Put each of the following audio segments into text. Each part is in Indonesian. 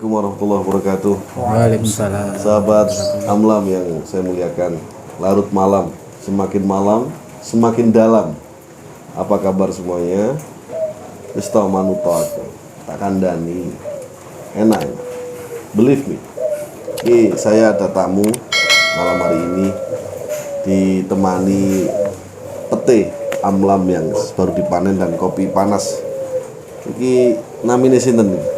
Assalamualaikum warahmatullahi wabarakatuh. Waalaikumsalam. Sahabat Amlam yang saya muliakan, larut malam, semakin dalam. Apa kabar semuanya? Istau manutot, tak kandani, enak. Believe me. Ini saya ada tamu malam hari ini ditemani pete Amlam yang baru dipanen dan kopi panas. Iki namanya sinten nih?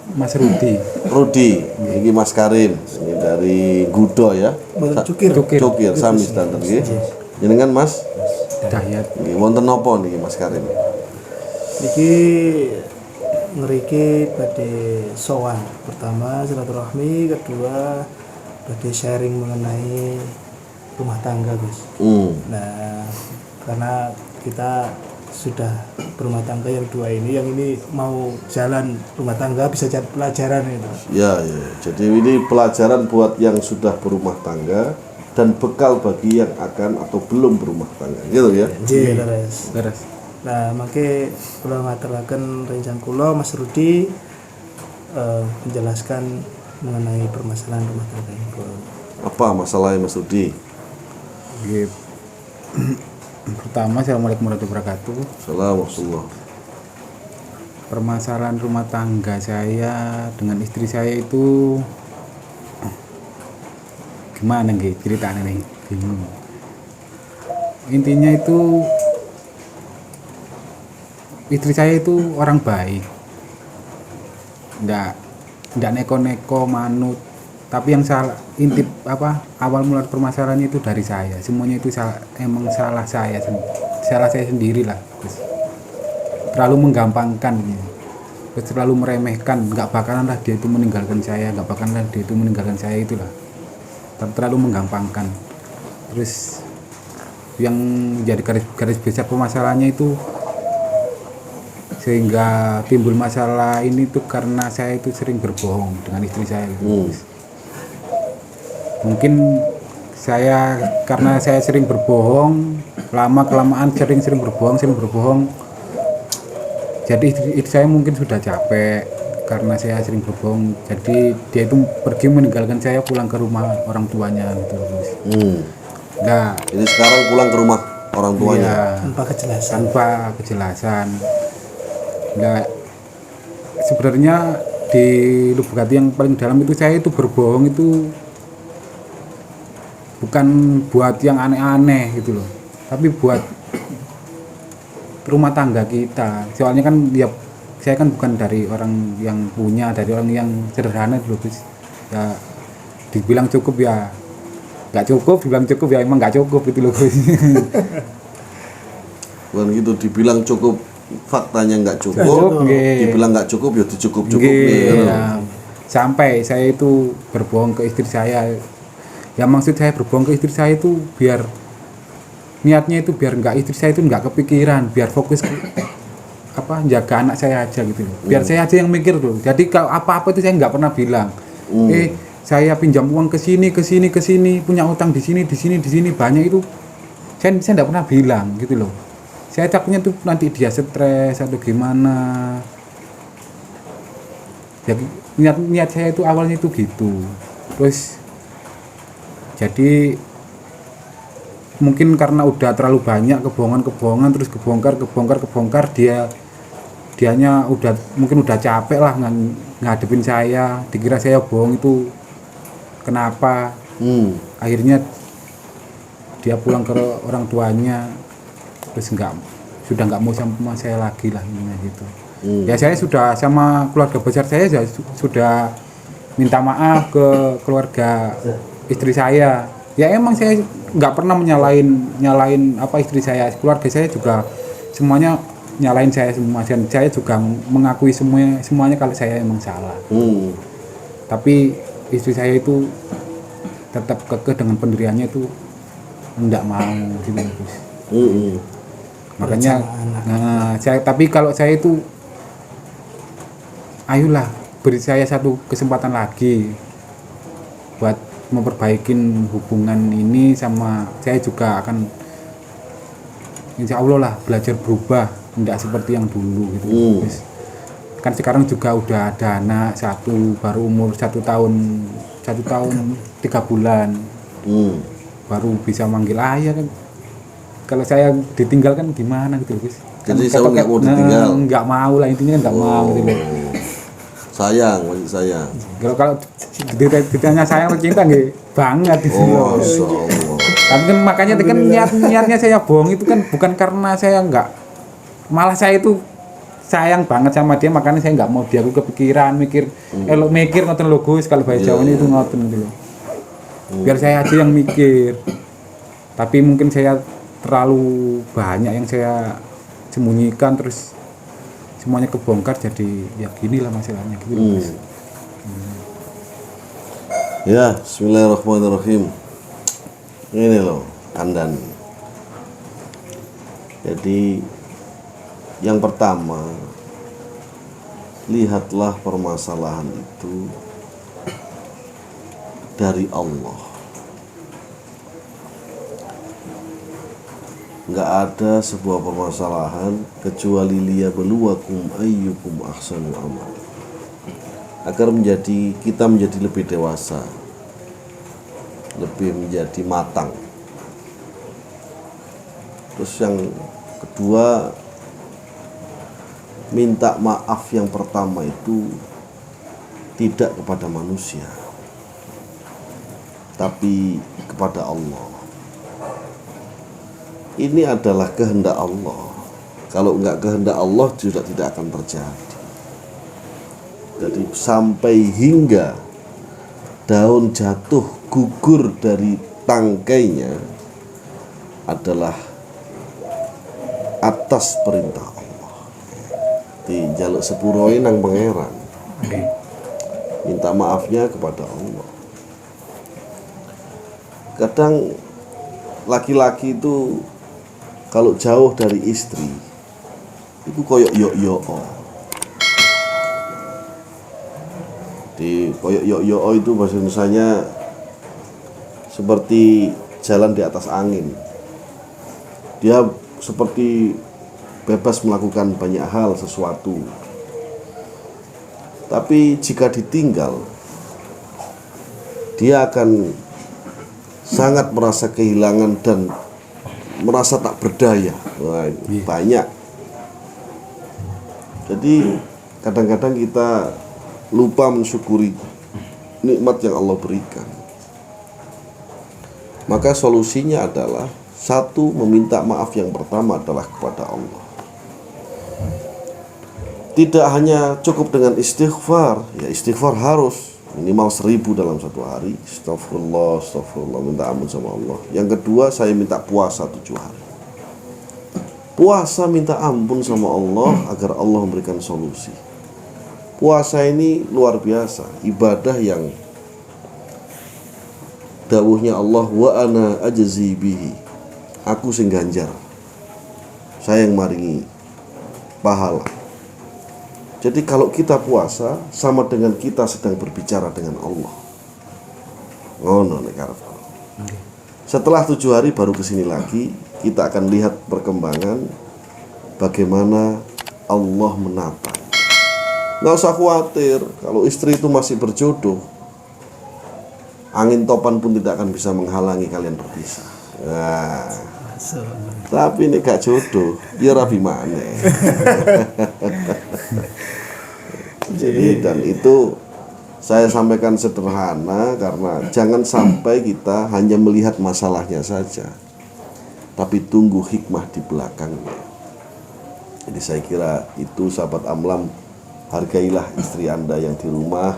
Mas Rudi, ini Mas Karim, ini dari Gudo ya. Cukir, sami standar nggih. Jenengan Mas Dayat. nggih wonten napa niki Mas Karim? Niki ngeriki badhe sowan. Pertama silaturahmi, kedua badhe sharing mengenai rumah tangga, Gus. Nah, karena kita sudah berumah tangga yang dua ini, yang ini mau jalan rumah tangga bisa jadi pelajaran itu. Ya. Jadi ini pelajaran buat yang sudah berumah tangga dan bekal bagi yang akan atau belum berumah tangga. Gitu ya. Beres. Nah, mangke kula ngaturaken rencana kula Mas Rudi menjelaskan mengenai permasalahan rumah tangga ini. Apa masalahnya Mas Rudi? Pertama, Assalamualaikum warahmatullahi wabarakatuh. Assalamualaikum. Permasalahan rumah tangga saya dengan istri saya itu gimana nih ceritanya nih? Bingung. Intinya itu istri saya itu orang baik, ndak neko-neko manut. Tapi yang salah intip awal mula permasalahannya itu dari saya. Semuanya itu emang salah saya sendiri lah. Terlalu menggampangkan gitu. Terlalu meremehkan, nggak bakalan lah dia itu meninggalkan saya, itulah. Terlalu menggampangkan. Terus yang jadi garis besar permasalahannya itu sehingga timbul masalah ini tuh karena saya itu sering berbohong dengan istri saya gitu. Mungkin karena saya sering berbohong, lama kelamaan sering berbohong. Jadi istri saya mungkin sudah capek karena saya sering berbohong. Jadi dia itu pergi meninggalkan saya, pulang ke rumah orang tuanya gitu. Nah, Jadi sekarang pulang ke rumah orang tuanya. iya, Tanpa kejelasan. Nah, sebenarnya di lubuk hati yang paling dalam itu saya itu berbohong itu bukan buat yang aneh-aneh gitu loh, tapi buat rumah tangga kita. Soalnya kan saya kan bukan dari orang yang punya, dari orang yang sederhana dulu, Gus. Ya dibilang cukup ya nggak cukup, dibilang cukup ya emang nggak cukup gitu loh, Gus. Bukan gitu, dibilang cukup faktanya nggak cukup, dibilang nggak cukup ya dicukup-cukup ya. Sampai saya itu berbohong ke istri saya. Ya maksud saya berbohong ke istri saya itu biar niatnya itu biar istri saya itu nggak kepikiran, biar fokus jaga anak saya aja gitu loh. Biar saya aja yang mikir tuh. Jadi kalau apa-apa itu saya nggak pernah bilang. Saya pinjam uang ke sini, punya utang di sini banyak itu. Saya nggak pernah bilang gitu loh. Saya takutnya tuh nanti dia stres atau gimana. Jadi niat saya itu awalnya itu gitu. Terus jadi mungkin karena udah terlalu banyak kebohongan terus kebongkar dianya mungkin udah capek lah ngadepin saya, dikira saya bohong itu kenapa. Akhirnya dia pulang ke orang tuanya, terus sudah nggak mau sama saya lagi lah gitu. Ya saya sudah sama keluarga besar saya sudah minta maaf ke keluarga istri saya. Ya emang saya nggak pernah nyalain istri saya, keluarga saya juga semuanya nyalain saya semua, dan saya juga mengakui semuanya kalau saya emang salah. Tapi istri saya itu tetap kekeh dengan pendiriannya itu enggak mau gitu. Makanya tapi kalau saya itu ayolah beri saya satu kesempatan lagi buat memperbaikin hubungan ini, sama saya juga akan insya Allah lah belajar berubah, tidak seperti yang dulu gitu. kan sekarang juga udah ada anak satu baru umur 1 tahun 3 bulan baru bisa manggil ayah kan. Kalau saya ditinggal kan gimana gitu Gus. Jadi saya nggak mau ditinggal. Nggak mau lah intinya nggak mau gitu loh. Sayang, masih sayang. Kalau ditanya sayang atau cinta nggih banget gitu loh. Masya Allah. Tapi kan makanya kan niatnya saya bohong itu kan bukan karena saya nggak, malah saya itu sayang banget sama dia, makanya saya nggak mau dia, aku kepikiran mikir ngoten lho Gus, kalau bahasa Jawa itu ngoten gitu loh. Biar saya aja yang mikir. Tapi mungkin saya terlalu banyak yang saya sembunyikan, terus semuanya kebongkar, jadi ya ginilah masalahnya gitu loh, Gus. Ya, bismillahirrahmanirrahim. Ini loh, kandan. Jadi yang pertama, lihatlah permasalahan itu dari Allah. Nggak ada sebuah permasalahan kecuali liyabluwakum ayyukum ahsanu amal, agar kita menjadi lebih dewasa, lebih menjadi matang. Terus yang kedua, minta maaf yang pertama itu tidak kepada manusia, tapi kepada Allah. Ini adalah kehendak Allah. Kalau enggak kehendak Allah juga tidak akan terjadi. Jadi sampai hingga daun jatuh gugur dari tangkainya adalah atas perintah Allah. Di jaluk sepuroi nang pangeran. Minta maafnya kepada Allah. Kadang laki-laki itu kalau jauh dari istri itu koyok yo di koyok yo itu bahasa Indonesianya seperti jalan di atas angin. Dia seperti bebas melakukan banyak hal sesuatu, tapi jika ditinggal dia akan sangat merasa kehilangan dan merasa tak berdaya. Wah, banyak. Jadi kadang-kadang kita lupa mensyukuri nikmat yang Allah berikan. Maka solusinya adalah satu, meminta maaf yang pertama adalah kepada Allah. Tidak hanya cukup dengan istighfar, ya istighfar harus minimal 1000 dalam satu hari. Astagfirullah, minta ampun sama Allah. Yang kedua, saya minta puasa 7 hari. Puasa minta ampun sama Allah agar Allah memberikan solusi. Puasa ini luar biasa, ibadah yang dawuhnya Allah, wa ana ajzi bihi, aku sing ganjar, saya yang maringi pahala. Jadi kalau kita puasa sama dengan kita sedang berbicara dengan Allah. Ngono nek arep. Setelah 7 hari baru kesini lagi, kita akan lihat perkembangan bagaimana Allah menata. Nggak usah khawatir kalau istri itu masih berjodoh, angin topan pun tidak akan bisa menghalangi kalian berpisah. Nah, tapi ini gak jodoh, ya rabi mana. Jadi dan itu saya sampaikan sederhana karena jangan sampai kita hanya melihat masalahnya saja, tapi tunggu hikmah di belakangnya. Jadi saya kira itu sahabat Amlam, hargailah istri Anda yang di rumah,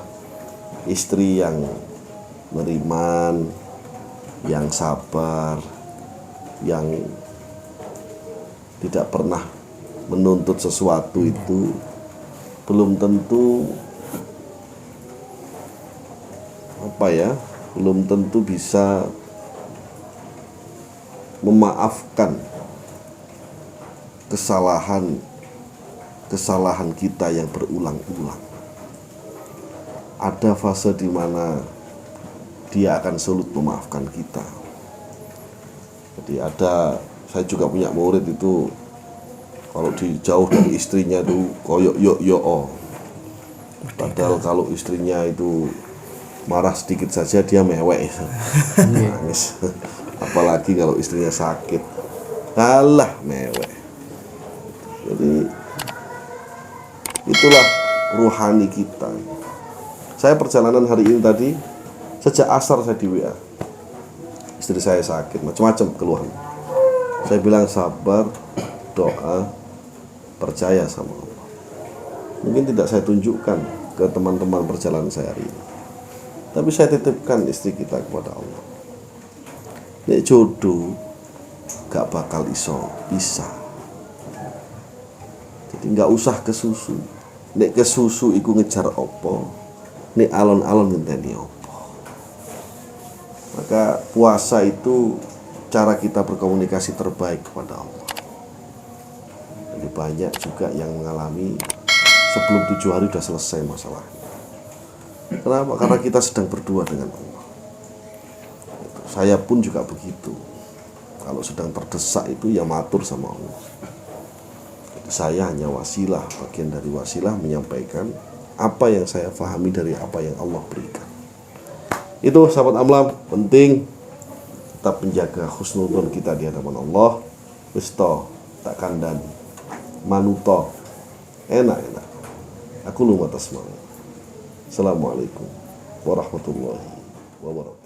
istri yang beriman, yang sabar, yang tidak pernah menuntut sesuatu itu belum tentu belum tentu bisa memaafkan kesalahan kita yang berulang-ulang. Ada fase di mana dia akan sulit memaafkan kita. Jadi saya juga punya murid itu kalau dijauh dari istrinya tuh koyok yo Padahal kalau istrinya itu marah sedikit saja dia mewek, nangis. Apalagi kalau istrinya sakit, kalah mewek. Jadi itulah ruhani kita. Saya perjalanan hari ini tadi, sejak asar saya di WA, istri saya sakit, macam-macam keluhan. Saya bilang sabar, doa, percaya sama Allah. Mungkin tidak saya tunjukkan ke teman-teman perjalanan saya hari ini, tapi saya titipkan istri kita kepada Allah. Nek jodoh gak bakal bisa. Jadi gak usah kesusu. Nek kesusu iku ngejar opo, nek alon-alon ngenteni opo. Maka puasa itu cara kita berkomunikasi terbaik kepada Allah. Jadi banyak juga yang mengalami sebelum 7 hari sudah selesai masalahnya. Kenapa? Karena kita sedang berdua dengan Allah. Saya pun juga begitu. Kalau sedang terdesak itu ya matur sama Allah. Jadi saya hanya wasilah, bagian dari wasilah menyampaikan apa yang saya pahami dari apa yang Allah berikan. Itu sahabat Amlam, penting tetap menjaga husnudzon kita di hadapan Allah. Wis to tak kandani. Manuto. Enak-enak. Aku lu matas mau. Assalamualaikum warahmatullahi wabarakatuh.